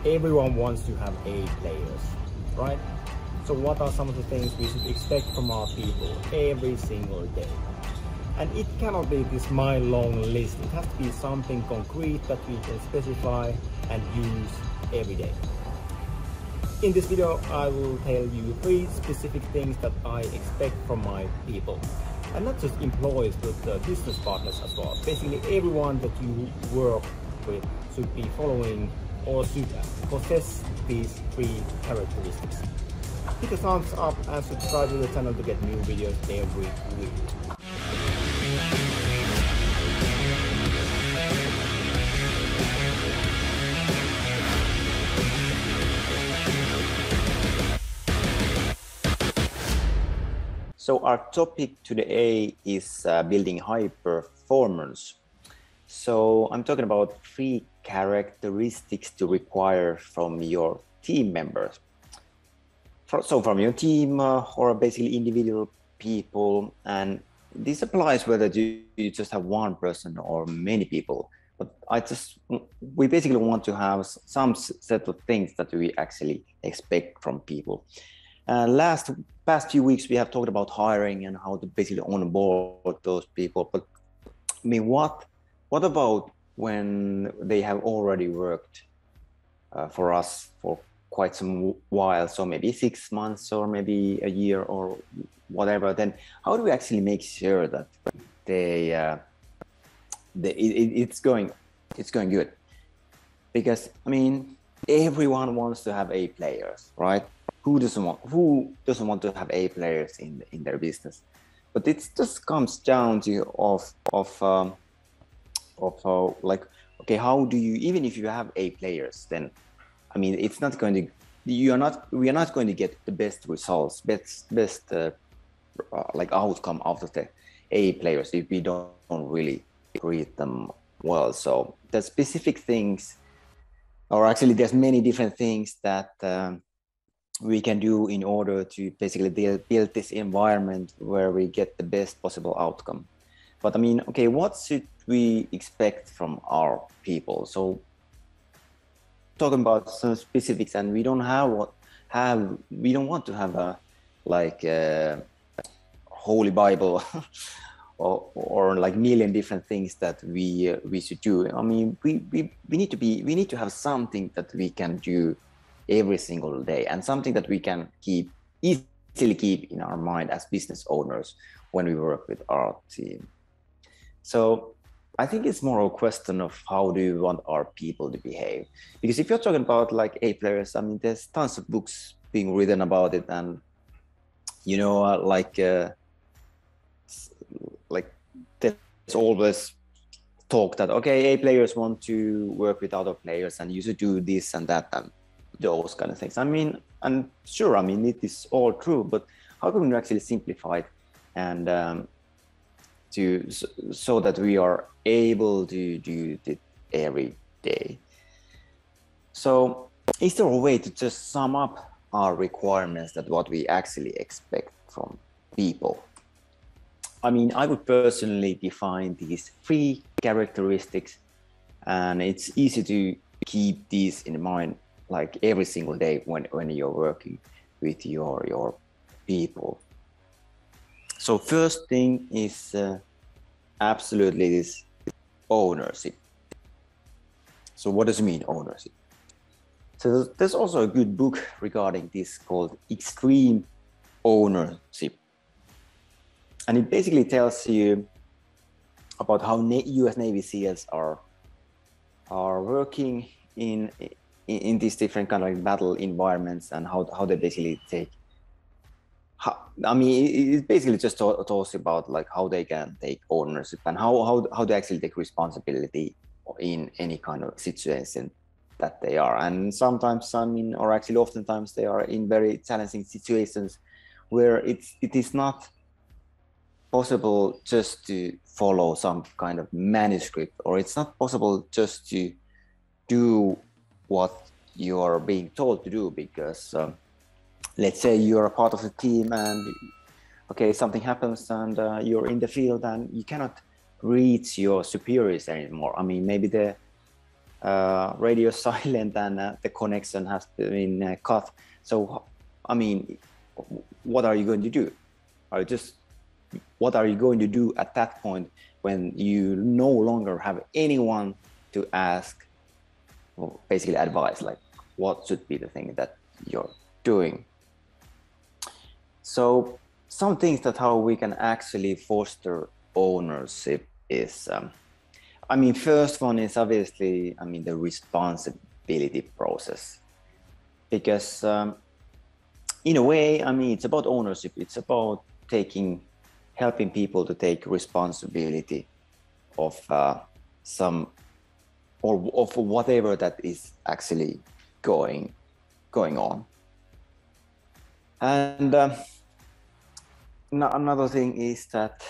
Everyone wants to have A players, right? So what are some of the things we should expect from our people every single day? And it cannot be this mile-long list. It has to be something concrete that we can specify and use every day. In this video, I will tell you 3 specific things that I expect from my people. And not just employees, but business partners as well. Basically, everyone that you work with should be following or should possess these 3 characteristics. Hit the thumbs up and subscribe to the channel to get new videos every week. So our topic today is building high performance. So I'm talking about 3 characteristics to require from your team members. So from your team or basically individual people, and this applies whether you just have one person or many people. But we basically want to have some set of things that we actually expect from people. Past few weeks we have talked about hiring and how to basically onboard those people. But I mean, what about when they have already worked for us for quite some while, so maybe 6 months or maybe a year or whatever? Then how do we actually make sure that it's going good? Because I mean, everyone wants to have A players, right? Who doesn't want to have A players in their business? But it just comes down to like, okay, how do you, even if you have A players, then I mean, we are not going to get the best results, best like outcome out of the A players if we don't really treat them well. So the specific things, or actually there's many different things that we can do in order to basically build this environment where we get the best possible outcome. But I mean, okay, what should we expect from our people? So talking about some specifics, and we don't want to have a like a holy Bible or like million different things that we should do. I mean, we need to have something that we can do every single day, and something that we can easily keep in our mind as business owners when we work with our team. So I think it's more a question of how do you want our people to behave? Because if you're talking about like A players, I mean, there's tons of books being written about it, and you know, like there's always talk that okay, A players want to work with other players, and you should do this and that and those kind of things. I mean, and sure, I mean, it is all true, but how can we actually simplify it and so that we are able to do it every day? So is there a way to just sum up our requirements, that what we actually expect from people? I mean, I would personally define these 3 characteristics, and it's easy to keep these in mind like every single day when you're working with your people. So first thing is absolutely this ownership. So what does it mean, ownership? So there's also a good book regarding this called Extreme Ownership. And it basically tells you about how US Navy SEALs are working in these different kind of like battle environments, and how they basically I mean, it basically just talks about like how they can take ownership and how they actually take responsibility in any kind of situation that they are. And sometimes, I mean, or actually oftentimes, they are in very challenging situations where it is not possible just to follow some kind of manuscript, or it's not possible just to do what you are being told to do, because let's say you're a part of the team and okay, something happens and you're in the field and you cannot reach your superiors anymore. I mean, maybe radio silent and the connection has been cut. So, I mean, what are you going to do? What are you going to do at that point when you no longer have anyone to ask, well, basically advice, like what should be the thing that you're doing? So some things that how we can actually foster ownership is, I mean, first one is obviously, I mean, the responsibility process, because in a way, I mean, it's about ownership. It's about helping people to take responsibility of some, or of whatever that is actually going on. And another thing is that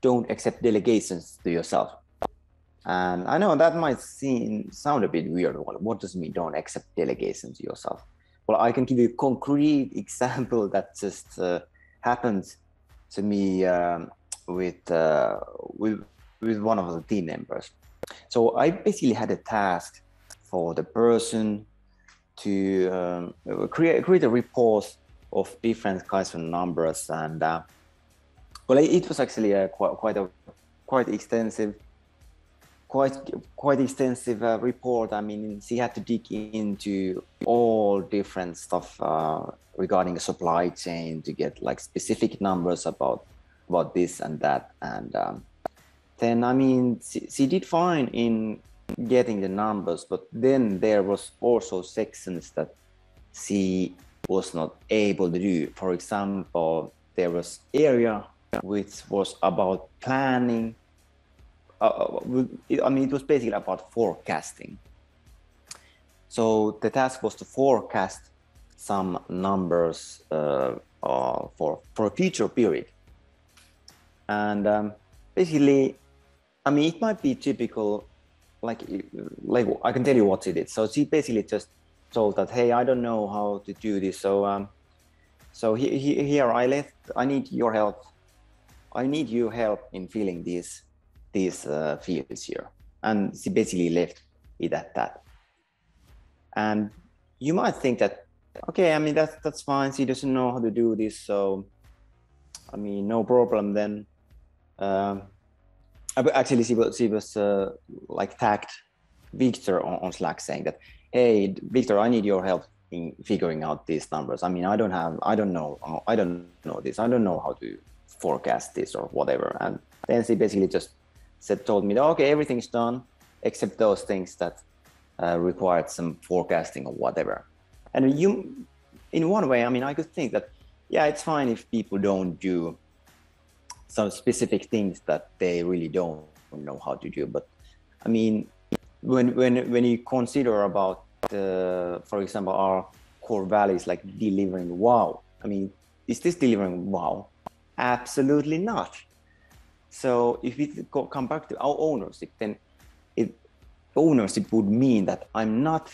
don't accept delegations to yourself. And I know that might sound a bit weird. What does it mean, don't accept delegations to yourself? Well, I can give you a concrete example that just happened to me with one of the team members. So I basically had a task for the person to create a report of different kinds of numbers, and well, it was actually a quite extensive report. I mean, she had to dig into all different stuff regarding the supply chain to get like specific numbers about this and that. And then, I mean, she did fine in getting the numbers, but then there was also sections that she was not able to do. For example, there was area which was about planning. I mean, it was basically about forecasting. So the task was to forecast some numbers for a future period. And basically, I mean, it might be typical, like I can tell you what she did. So she basically just told that, hey, I don't know how to do this. So here I need your help. I need your help in filling these fields here. And she basically left it at that. And you might think that, okay, I mean, that's fine. She doesn't know how to do this. So, I mean, no problem then. Actually, she was like tagged Victor on Slack saying that, hey, Victor, I need your help in figuring out these numbers. I mean, I don't know this. I don't know how to forecast this or whatever. And then she basically just told me, okay, everything's done except those things that required some forecasting or whatever. And in one way, I mean, I could think that, yeah, it's fine if people don't do some specific things that they really don't know how to do. But I mean, when you consider about, for example, our core values like delivering wow, I mean, is this delivering wow? Absolutely not. So if we come back to our ownership, then ownership would mean that I'm not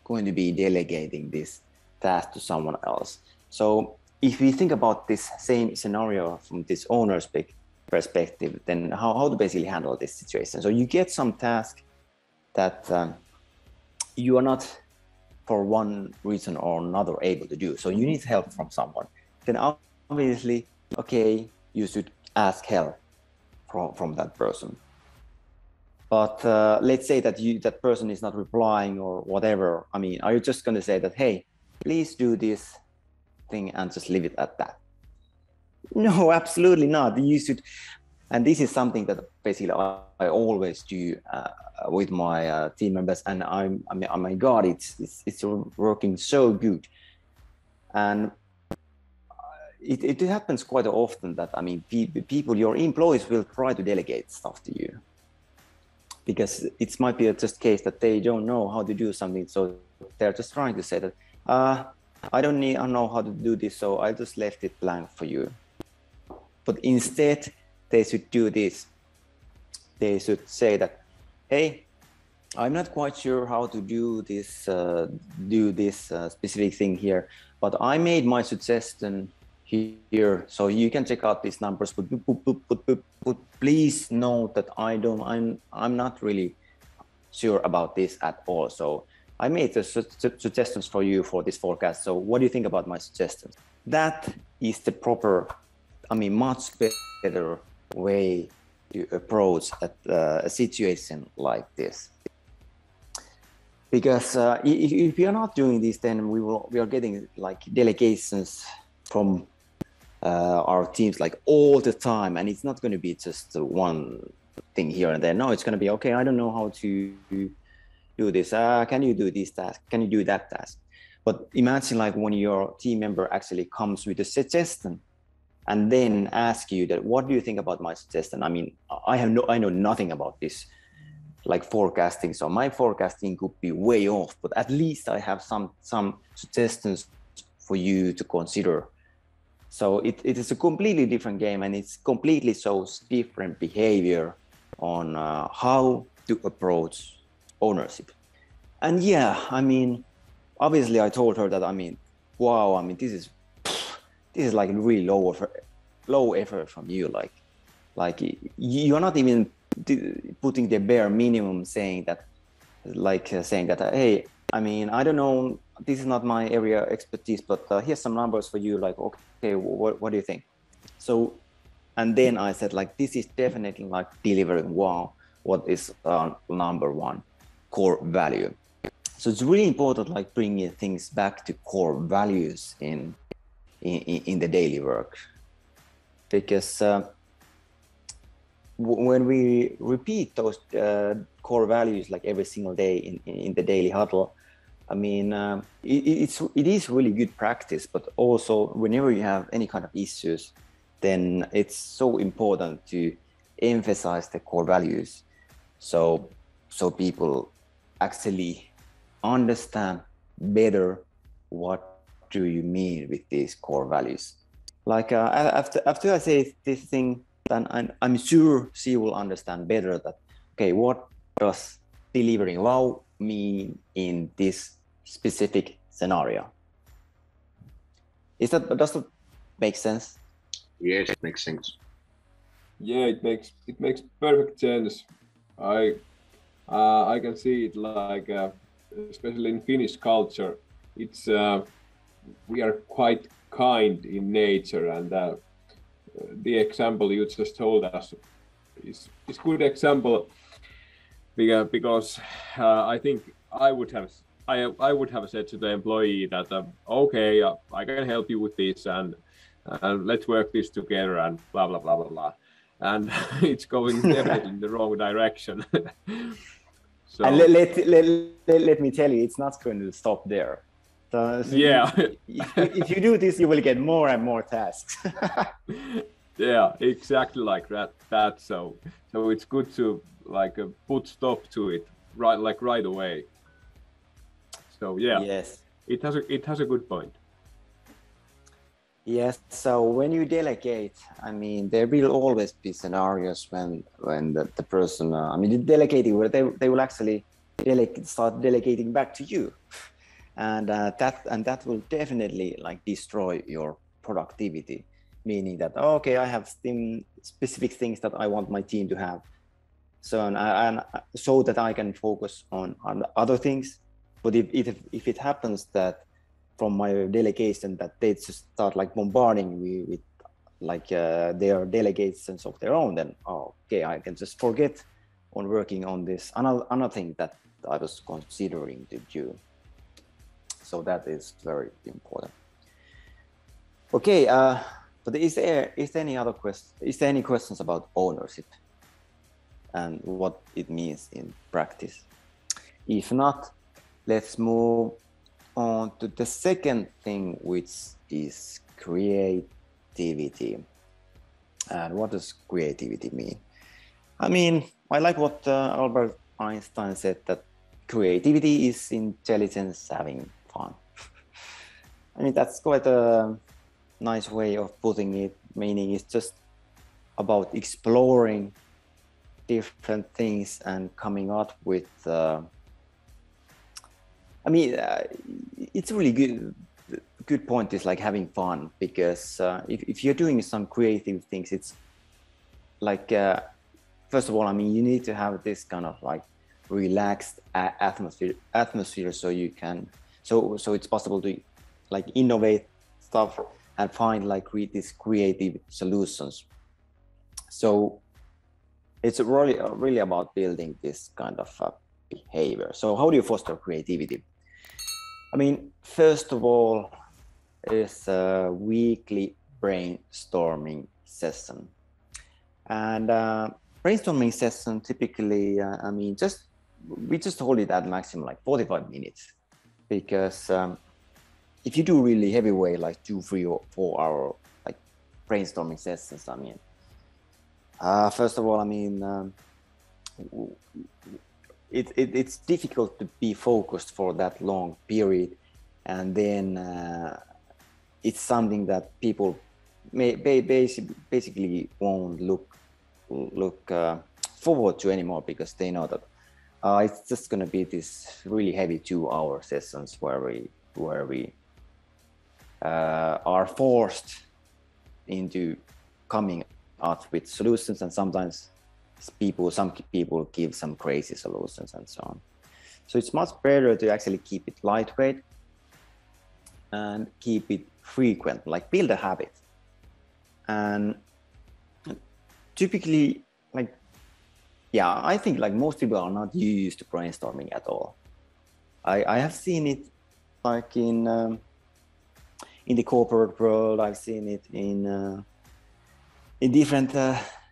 going to be delegating this task to someone else. So if we think about this same scenario from this owner's perspective, then how to basically handle this situation. So you get some task that you are not, for one reason or another, able to do. So you need help from someone. Then obviously, okay, you should ask help from that person. But let's say that that person is not replying or whatever. I mean, are you just going to say that, hey, please do this thing and just leave it at that? No, absolutely not. You should, and this is something that basically I always do with my team members, and I mean, oh my God, it's working so good. And it happens quite often that, I mean, people, your employees will try to delegate stuff to you, because it might be just case that they don't know how to do something. So they're just trying to say that, I don't know how to do this, so I just left it blank for you. But instead, they should do this. They should say that, hey, I'm not quite sure how to do this specific thing here, but I made my suggestion here, so you can check out these numbers. But please note that I'm not really sure about this at all. So I made the suggestions for you for this forecast. So what do you think about my suggestions? That is the proper, I mean, much better way to approach a situation like this. Because if we are not doing this, then we are getting like delegations from our teams like all the time, and it's not going to be just one thing here and there. No, it's going to be, okay, I don't know how to do this. Can you do this task? Can you do that task? But imagine like when your team member actually comes with a suggestion and then ask you that, what do you think about my suggestion? I mean, I know nothing about this, like forecasting. So my forecasting could be way off, but at least I have some suggestions for you to consider. So it is a completely different game, and it's completely shows different behavior on how to approach ownership. And yeah, I mean, obviously I told her that, I mean, wow, I mean, this is like really low effort from you. Like you're not even putting the bare minimum, saying that, hey, I mean, I don't know, this is not my area expertise, but here's some numbers for you. Like, okay, what do you think? So, and then I said, like, this is definitely like delivering, wow, what is number one core value. So it's really important, like bringing things back to core values in the daily work, because when we repeat those core values like every single day in the daily huddle, I mean, it is really good practice, but also whenever you have any kind of issues, then it's so important to emphasize the core values, so people actually understand better what do you mean with these core values. Like after I say this thing, then I'm sure she will understand better that, okay, what does delivering wow mean in this specific scenario? Does that make sense? Yes, it makes sense. Yeah, it makes perfect sense. I can see it, like especially in Finnish culture, it's we are quite kind in nature, and the example you just told us is good example, because I think I would have said to the employee that okay, I can help you with this, and let's work this together, and blah blah blah blah blah, and it's going definitely in the wrong direction. So, and let me tell you, it's not going to stop there. So yeah, if you do this, you will get more and more tasks. yeah, exactly like that. So it's good to like put stop to it right away. So yeah, yes, it has a good point. Yes. So when you delegate, I mean, there will always be scenarios when the person, I mean, delegating, where they will actually start delegating back to you, and that will definitely like destroy your productivity. Meaning that, okay, I have specific things that I want my team to have, and so that I can focus on other things. But if it happens that from my delegation that they just start like bombarding me with like their delegations of their own, then okay, I can just forget on working on this another thing that I was considering to do. So that is very important. Okay, but is there any other question? Is there any questions about ownership and what it means in practice? If not, let's move on to the second thing, which is creativity. And what does creativity mean? I mean, I like what Albert Einstein said, that creativity is intelligence having fun. I mean, that's quite a nice way of putting it, meaning it's just about exploring different things and coming up with I mean, it's really good point is like having fun, because if you're doing some creative things, it's like first of all, I mean, you need to have this kind of like relaxed atmosphere, so you can so it's possible to like innovate stuff and find like these creative solutions. So it's really about building this kind of behavior. So how do you foster creativity? I mean, first of all, is a weekly brainstorming session. And brainstorming session typically, I mean, we just hold it at maximum like 45 minutes, because if you do really heavyweight, like 2, 3, or 4 hour like brainstorming sessions, I mean, first of all, I mean, it's difficult to be focused for that long period, and then it's something that people basically won't look forward to anymore, because they know that it's just going to be this really heavy 2-hour sessions where we are forced into coming out with solutions, and sometimes some people give some crazy solutions and so on. So it's much better to actually keep it lightweight and keep it frequent, like build a habit. And typically, like, yeah, I think like most people are not used to brainstorming at all. I have seen it like in the corporate world. I've seen it in different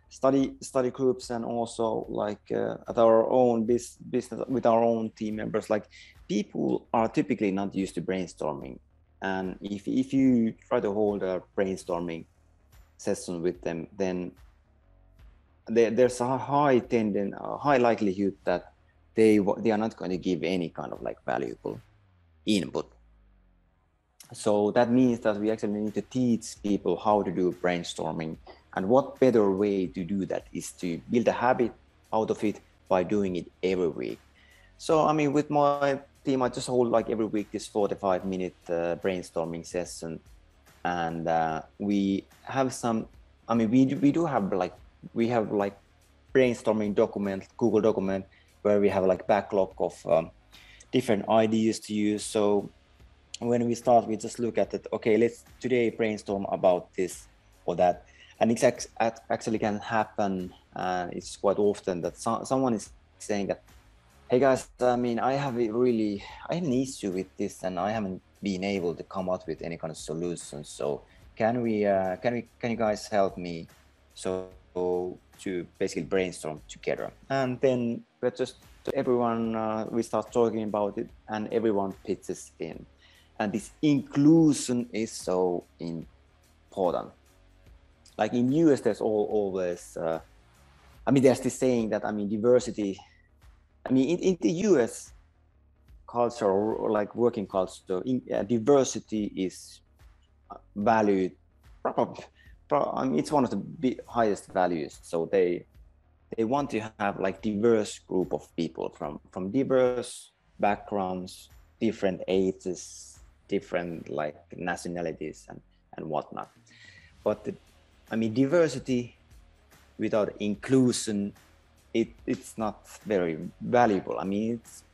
study groups, and also like at our own business with our own team members. Like, people are typically not used to brainstorming, and if you try to hold a brainstorming session with them, then there's a high likelihood that they are not going to give any kind of like valuable input. So that means that we actually need to teach people how to do brainstorming, and what better way to do that is to build a habit out of it by doing it every week. So I mean, with my team, I just hold like every week this 45-minute brainstorming session, and we have some. I mean, we do have like brainstorming document, Google document, where we have like backlog of different ideas to use. So when we start, we just look at it. Okay, let's today brainstorm about this or that, and it actually can happen. It's quite often that someone is saying that, "Hey guys, I mean, I have an issue with this, and I haven't been able to come up with any kind of solution. So can you guys help me?" So to basically brainstorm together, and then we're just everyone we start talking about it, and everyone pitches in, and this inclusion is so important. Like in US, there's always I mean, there's this saying that, I mean, diversity. I mean, in the US culture, or like working culture, diversity is valued. I mean, it's one of the highest values. So they want to have like diverse group of people from diverse backgrounds, different ages, different like nationalities and whatnot. But I mean, diversity without inclusion, it's not very valuable. I mean, it's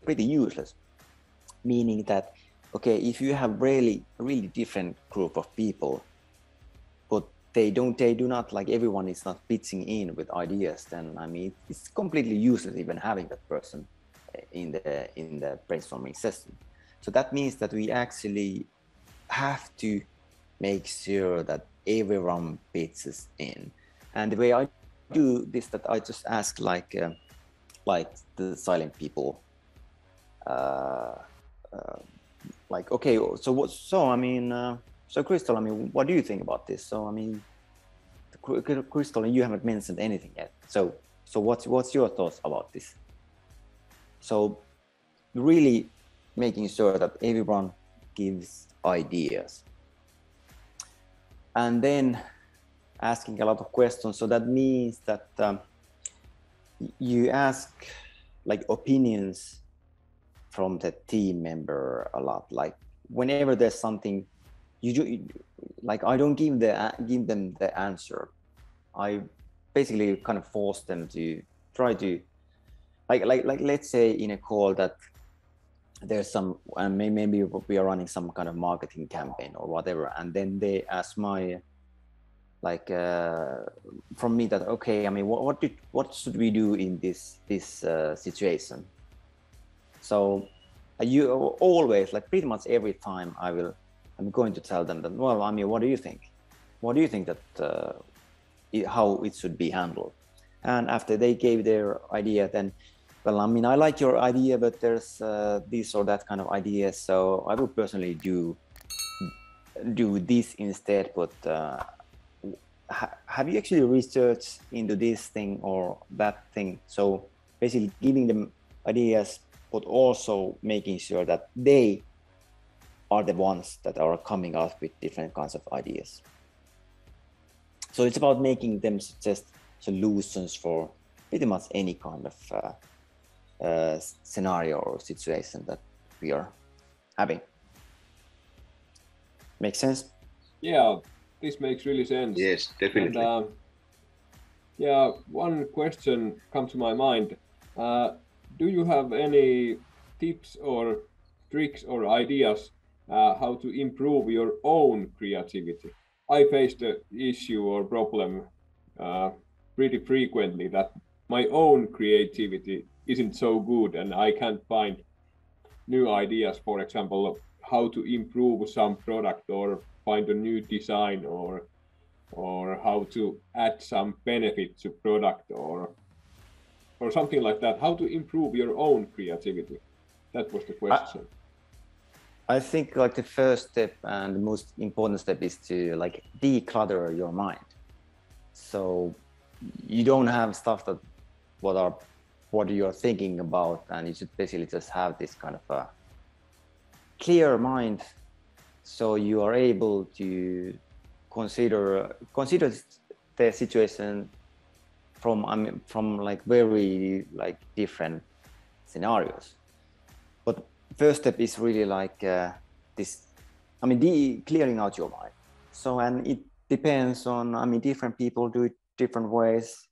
pretty useless. Meaning that, okay, if you have really different group of people, but they do not, like, everyone is not pitching in with ideas, then I mean, it's completely useless even having that person in the brainstorming session. So that means that we actually have to make sure that everyone pitches in. And the way I do this, that I just ask like the silent people, like, okay, so I mean, so Crystal, I mean, what do you think about this? So I mean, Crystal, you haven't mentioned anything yet. So what's your thoughts about this? So really making sure that everyone gives ideas, and then asking a lot of questions. So that means that you ask like opinions from the team member a lot. Like whenever there's something you do, like I don't give them the answer. I basically kind of force them to try to like let's say in a call that there's some, and maybe we are running some kind of marketing campaign or whatever, and then they ask my, like from me that, okay, I mean, what should we do in this situation? So you always, like pretty much every time I'm going to tell them that, well, I mean, what do you think? What do you think that how it should be handled? And after they gave their idea, then, well, I mean, I like your idea, but there's this or that kind of idea, so I would personally do this instead. But have you actually researched into this thing or that thing? So basically giving them ideas, but also making sure that they are the ones that are coming up with different kinds of ideas. So it's about making them suggest solutions for pretty much any kind of scenario or situation that we are having. Make sense? Yeah, this makes really sense. Yes, definitely. And, yeah, one question comes to my mind. Do you have any tips or tricks or ideas how to improve your own creativity? I face the issue or problem pretty frequently that my own creativity isn't so good, and I can't find new ideas, for example, how to improve some product or find a new design or how to add some benefit to product or something like that. How to improve your own creativity? That was the question. I think like the first step and the most important step is to like declutter your mind. So you don't have stuff that what you're thinking about, and you should basically just have this kind of a clear mind, so you are able to consider the situation from like very like different scenarios. But first step is really like this, I mean, clearing out your mind. So, and it depends on, I mean, different people do it different ways.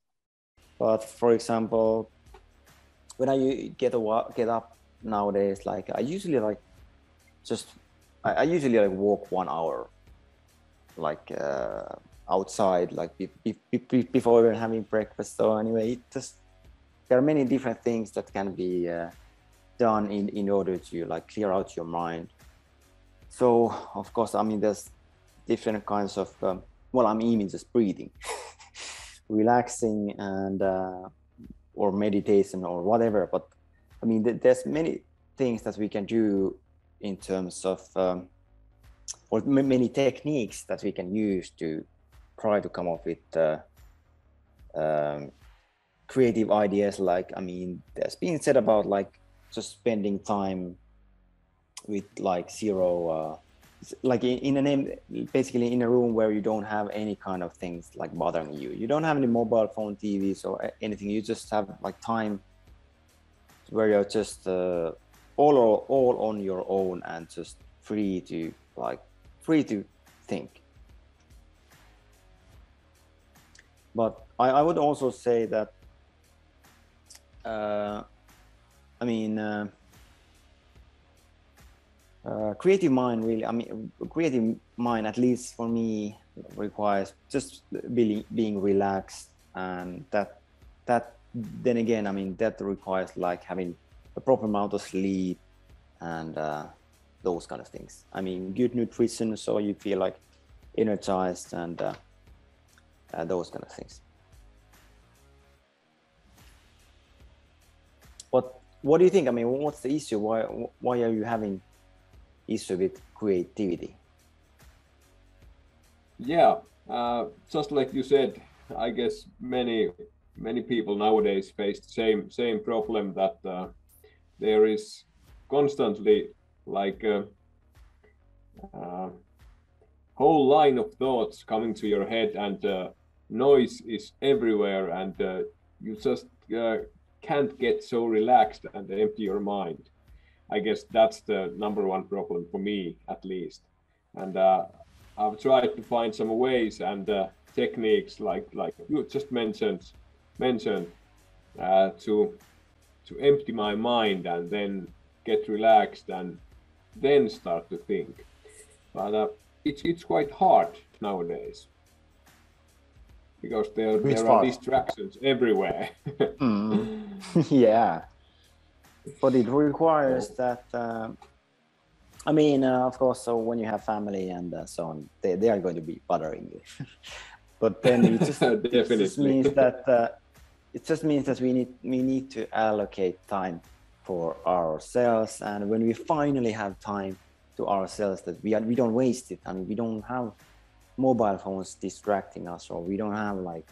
But for example, when I get up nowadays, like I usually like I usually like walk 1 hour, like outside, like before even having breakfast. So anyway, there are many different things that can be done in order to like clear out your mind. So of course, I mean, there's different kinds of well, I mean, even just breathing, relaxing, and or meditation or whatever. But I mean, there's many things that we can do in terms of or many techniques that we can use to try to come up with creative ideas. Like, I mean, there's been said about like just spending time with like zero like basically in a room where you don't have any kind of things like bothering you. You don't have any mobile phone, TVs or anything. You just have like time where you're just all on your own and just free to think. But I would also say that I mean, creative mind really, I mean, creative mind, at least for me, requires just being relaxed, and that then again, I mean, that requires like having a proper amount of sleep and those kind of things. I mean, good nutrition, so you feel like energized, and those kind of things. But what do you think? I mean, what's the issue? Why are you having issue with creativity? Yeah, just like you said, I guess many people nowadays face the same problem, that there is constantly like a whole line of thoughts coming to your head, and noise is everywhere, and you just can't get so relaxed and empty your mind. I guess that's the #1 problem for me, at least. And I've tried to find some ways and techniques like you just mentioned to to empty my mind and then get relaxed and then start to think. But it's quite hard nowadays because there are distractions everywhere. Yeah, but it requires that. I mean, of course. So when you have family and so on, they are going to be bothering you. But then it just means that we need to allocate time for ourselves, and when we finally have time to ourselves, that we don't waste it. I mean, we don't have mobile phones distracting us, or we don't have like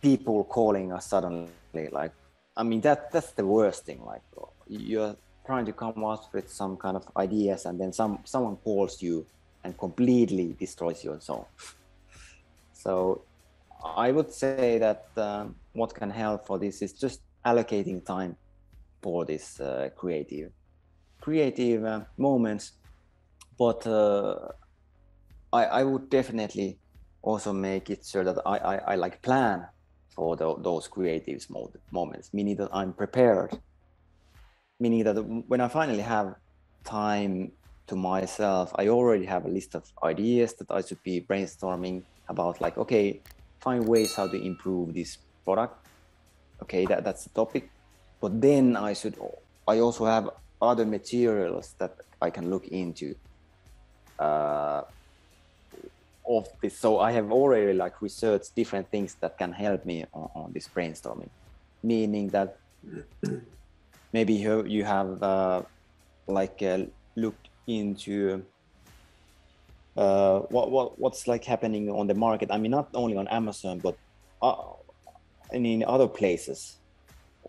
people calling us suddenly. Like, I mean, that's the worst thing. Like, you're trying to come up with some kind of ideas, and then someone calls you and completely destroys your zone. So I would say that what can help for this is just allocating time for this creative moments. But I would definitely also make it sure that I like plan for those creative moments, meaning that I'm prepared, meaning that when I finally have time to myself, I already have a list of ideas that I should be brainstorming about, like, okay, find ways how to improve this product. Okay, that's the topic. But then I also have other materials that I can look into of this. So I have already like researched different things that can help me on this brainstorming, meaning that maybe you have looked into what's like happening on the market. I mean, not only on Amazon, but in other places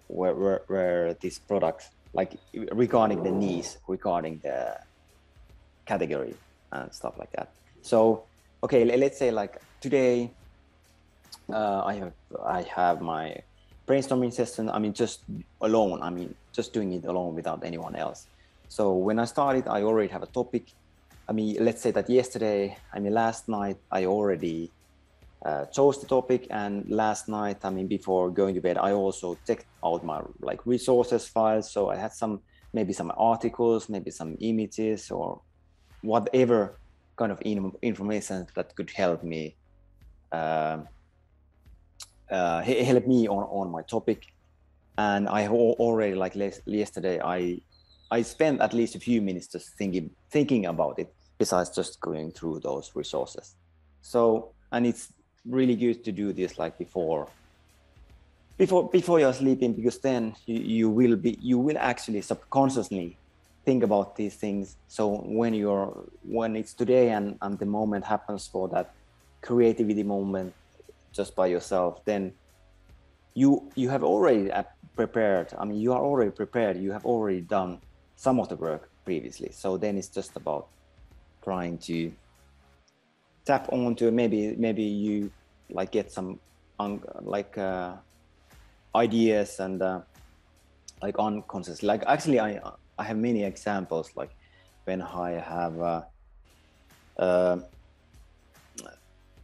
where these products, like regarding the niche, regarding the category and stuff like that. So, okay, let's say like today, I have my brainstorming session. I mean, just alone. I mean, just doing it alone without anyone else. So when I started, I already have a topic. I mean, let's say that last night, I already chose the topic, and last night, I mean, before going to bed, I also checked out my like resources files. So I had maybe some articles, maybe some images, or whatever kind of information that could help me on my topic. And I already, like yesterday, I spent at least a few minutes just thinking about it, besides just going through those resources. So, and it's really good to do this like before you're sleeping, because then you will actually subconsciously think about these things. So when it's today and the moment happens for that creativity moment just by yourself, then you have already prepared. I mean, you are already prepared. You have already done some of the work previously. So then it's just about trying to tap onto maybe you like get some ideas and like unconscious. Like actually, I have many examples. Like when I have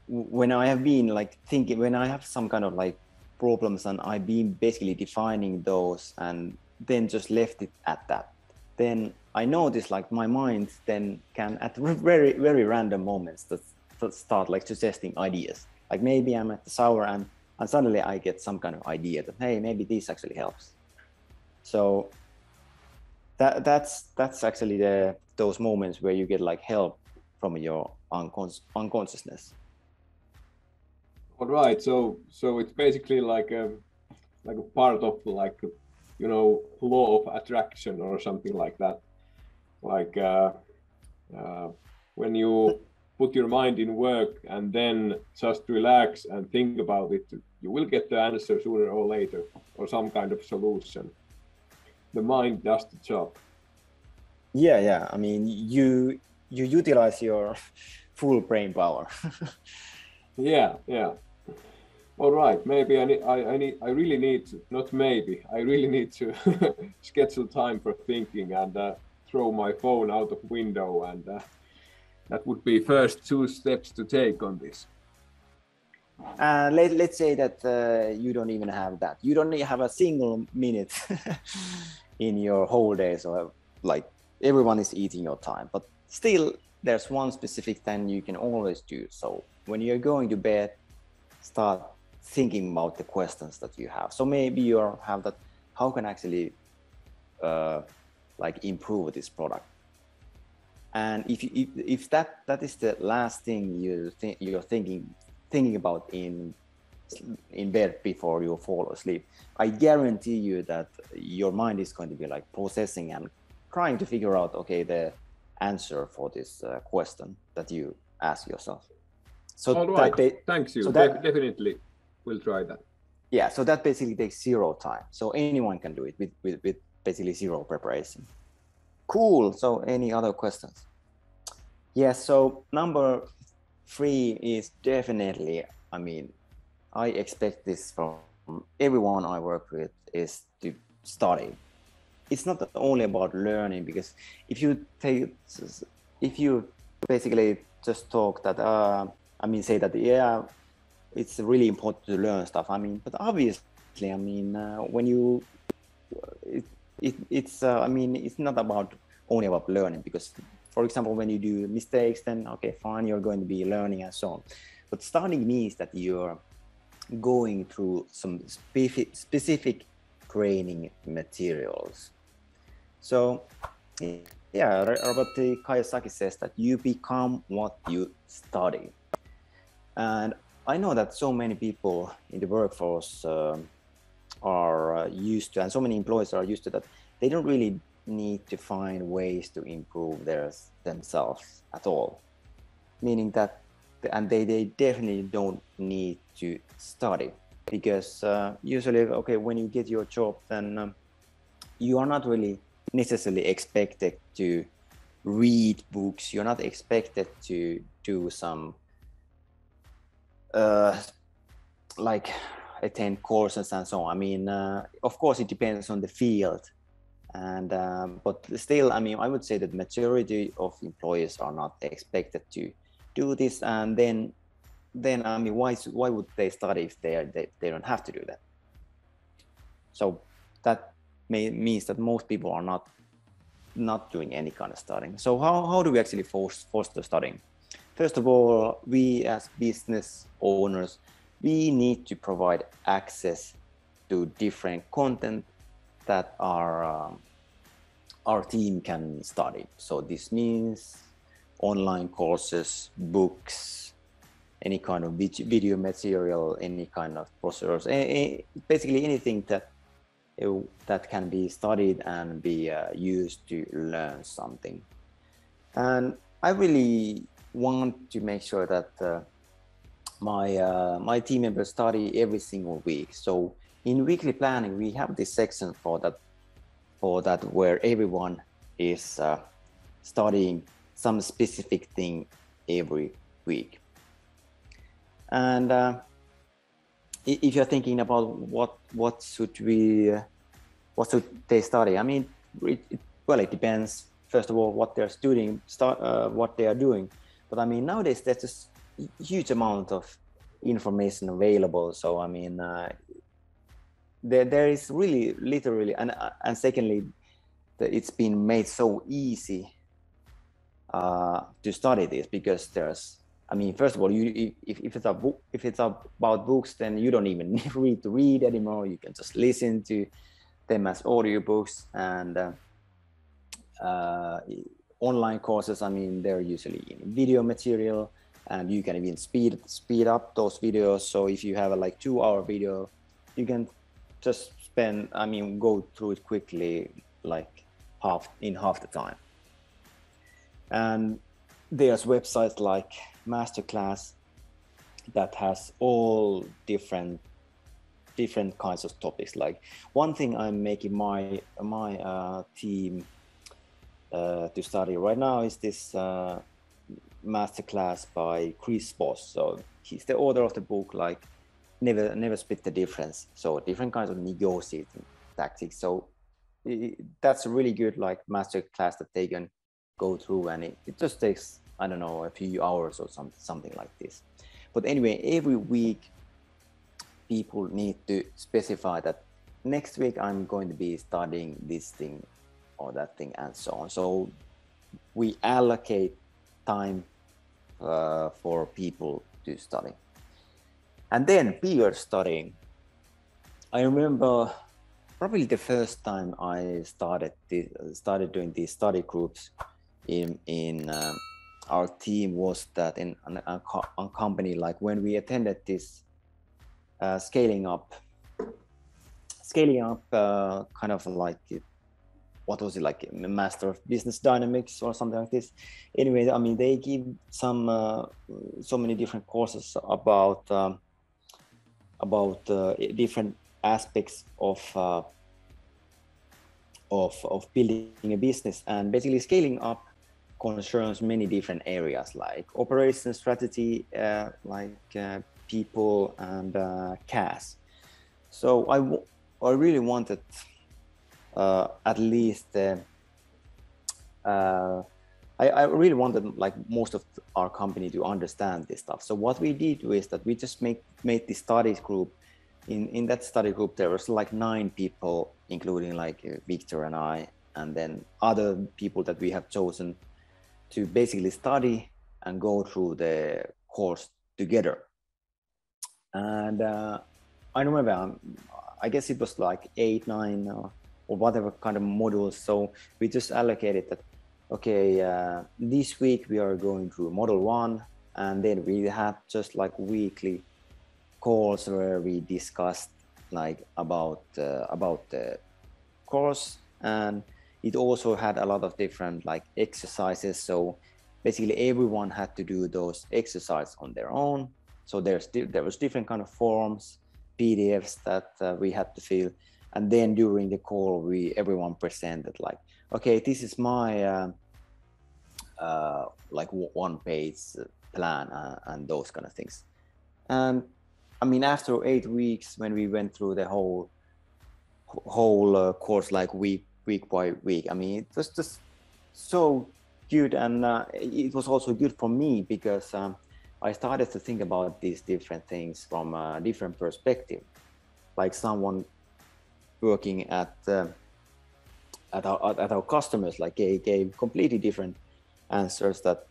when I have been like thinking, when I have some kind of like problems and I've been basically defining those and then just left it at that, then I notice like my mind then can at very, very random moments that start like suggesting ideas. Like maybe I'm at the shower and suddenly I get some kind of idea that, hey, maybe this actually helps. So that's actually those moments where you get like help from your unconsciousness. All right, so it's basically like a part of like, you know, law of attraction or something like that. Like when you put your mind in work and then just relax and think about it, you will get the answer sooner or later, or some kind of solution. The mind does the job. Yeah. I mean, you utilize your full brain power. Yeah. All right, maybe I really need to, not maybe, I really need to schedule time for thinking and throw my phone out of window, and that would be first 2 steps to take on this. Let's say that you don't even have that. You don't even have a single minute in your whole day. So like everyone is eating your time, but still there's one specific thing you can always do. So when you're going to bed, start thinking about the questions that you have. So maybe you have that, how can I actually like improve this product? And if that is the last thing you're thinking about in bed before you fall asleep, I guarantee you that your mind is going to be like processing and trying to figure out, okay, the answer for this question that you ask yourself. So all right, thanks you. So definitely we'll try that. Yeah, so that basically takes zero time. So anyone can do it with basically zero preparation. Cool. So any other questions? Yes. So number 3 is definitely, I mean, I expect this from everyone I work with, is to study. It's not only about learning, because if you basically just talk that, I mean, say that, yeah, it's really important to learn stuff. I mean, but obviously, I mean, when you, it's I mean, it's not about only about learning, because, for example, when you do mistakes, then okay, fine, you're going to be learning and so on. But studying means that you're going through some specific training materials. So yeah, Robert Kiyosaki says that you become what you study. And I know that so many people in the workforce are used to, and so many employees are used to that. They don't really need to find ways to improve themselves at all. Meaning that, and they definitely don't need to study, because usually, okay, when you get your job, then you are not really necessarily expected to read books. You're not expected to do some like attend courses and so on. I mean, of course, it depends on the field, and but still, I mean, I would say that majority of employees are not expected to do this. And then I mean, why would they study if they don't have to do that? So that means that most people are not doing any kind of studying. So how do we actually foster studying? First of all, we as business owners, we need to provide access to different content that our team can study. So this means online courses, books, any kind of video material, any kind of brochures, basically anything that can be studied and be used to learn something. And I really want to make sure that my team members study every single week. So in weekly planning, we have this section for that where everyone is studying some specific thing every week. And if you're thinking about what should they study, I mean, it depends. First of all, what they're studying, what they are doing. But I mean, nowadays there's just a huge amount of information available. So I mean, there is really literally, and secondly, it's been made so easy to study this, because there's, I mean, first of all, if it's about books, then you don't even need to read anymore. You can just listen to them as audiobooks. And online courses, I mean, they're usually in video material, and you can even speed up those videos. So if you have a 2-hour video, you can just go through it quickly, in half the time. And there's websites like Masterclass that has all different kinds of topics. Like, one thing I'm making my team to study right now is this Masterclass by Chris Voss. So he's the author of the book Never Split the Difference. So different kinds of negotiating tactics. So that's a really good Masterclass that they can go through, and it just takes, I don't know, a few hours or something like this. But anyway, every week people need to specify that next week I'm going to be studying this thing or that thing and so on. So we allocate time for people to study. And then peer studying. I remember probably the first time I started doing these study groups in our team was that in a company, like when we attended this scaling up kind of like, what was it, like a Master of Business Dynamics or something like this. Anyway, I mean, they give some so many different courses about different aspects of building a business, and basically scaling up concerns many different areas like operations, strategy, people, and cash. So I really wanted at least I really wanted like most of our company to understand this stuff. So what we did was that we just made this studies group. In that study group there was like 9 people, including like Victor and I, and then other people that we have chosen to basically study and go through the course together. And I remember, I guess it was like 8, 9 or whatever kind of modules. So we just allocated that, okay, this week we are going through model 1, and then we have just like weekly calls where we discussed like about the course. And it also had a lot of different like exercises. So basically everyone had to do those exercises on their own. So there was different kind of forms, PDFs that we had to fill. And then during the call, everyone presented like, okay, this is my like 1-page plan and those kind of things. And I mean, after 8 weeks, when we went through the whole course, like week by week, I mean, it was just so good. And it was also good for me because I started to think about these different things from a different perspective. Like someone working at our customers, like gave completely different answers that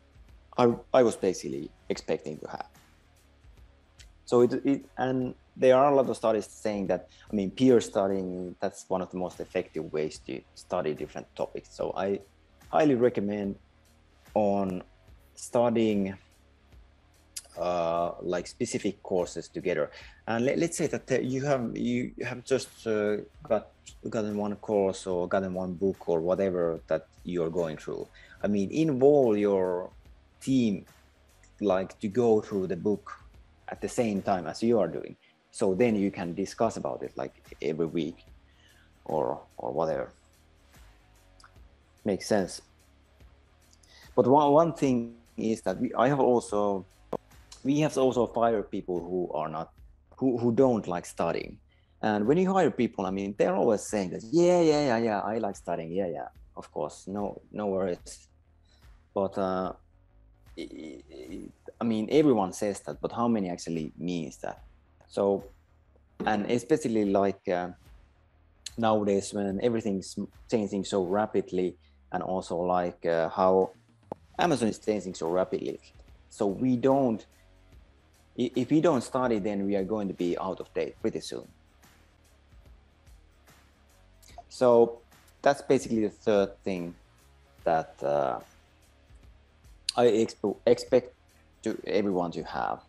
I was basically expecting to have. So and there are a lot of studies saying that, I mean, peer studying, that's one of the most effective ways to study different topics. So I highly recommend on studying like specific courses together. And let's say that you have just gotten one course or gotten one book or whatever that you're going through. I mean, involve your team like to go through the book at the same time as you are doing. So then you can discuss about it like every week or whatever. Makes sense. But one thing is that we have also fired people who don't like studying. And when you hire people, I mean, they're always saying that, yeah, I like studying. Yeah, of course, no worries. But I mean, everyone says that, but how many actually means that? So, and especially like nowadays when everything's changing so rapidly, and also like how Amazon is changing so rapidly. So if we don't study, then we are going to be out of date pretty soon. So that's basically the third thing that I expect everyone to have.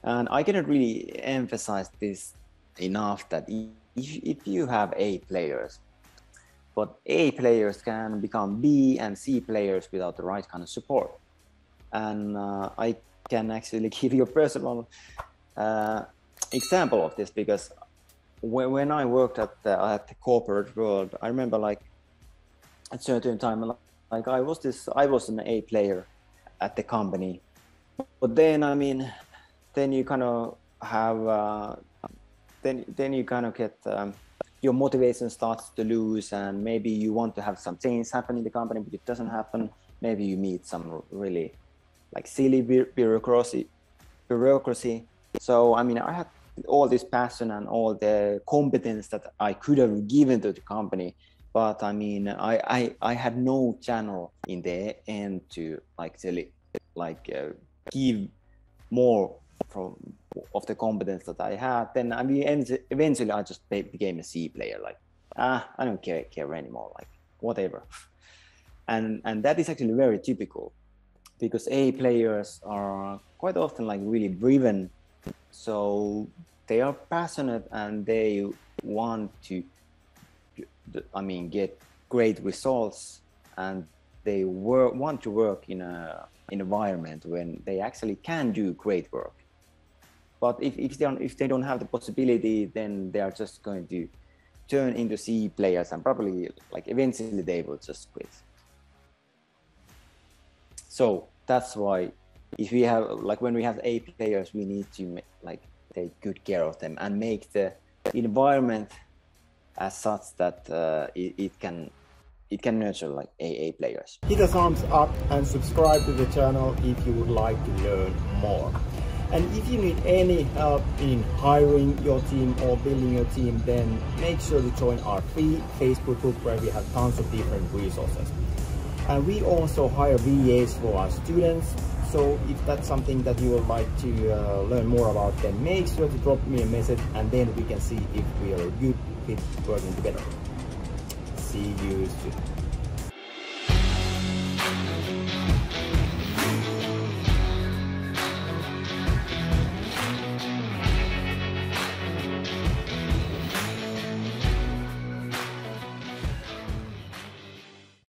And I cannot really emphasize this enough that if you have A players, but A players can become B and C players without the right kind of support. And I can actually give you a personal example of this, because when I worked at the corporate world, I remember like at a certain time, like I was an A player at the company, but then I mean, then you kind of have then you kind of get your motivation starts to lose, and maybe you want to have some change happen in the company, but it doesn't happen. Maybe you meet some really like silly bureaucracy, bureaucracy. So I mean, I had all this passion and all the competence that I could have given to the company, but I mean, I had no channel in the end to give more of the competence that I had. Then I mean, eventually I just became a C player. Like, I don't care anymore. Like, whatever. And that is actually very typical, because A players are quite often like really driven. So they are passionate and they want to, I mean, get great results, and they want to work in an environment when they actually can do great work. But if they don't have the possibility, then they are just going to turn into C players, and probably like eventually they will just quit. So that's why if we have like when we have A players, we need to like take good care of them and make the environment as such that it can nurture like AA players. Hit a thumbs up and subscribe to the channel if you would like to learn more. And if you need any help in hiring your team or building your team, then make sure to join our free Facebook group where we have tons of different resources. And we also hire VAs for our students. So if that's something that you would like to learn more about, then make sure to drop me a message, and then we can see if we are a good fit working together. See you soon.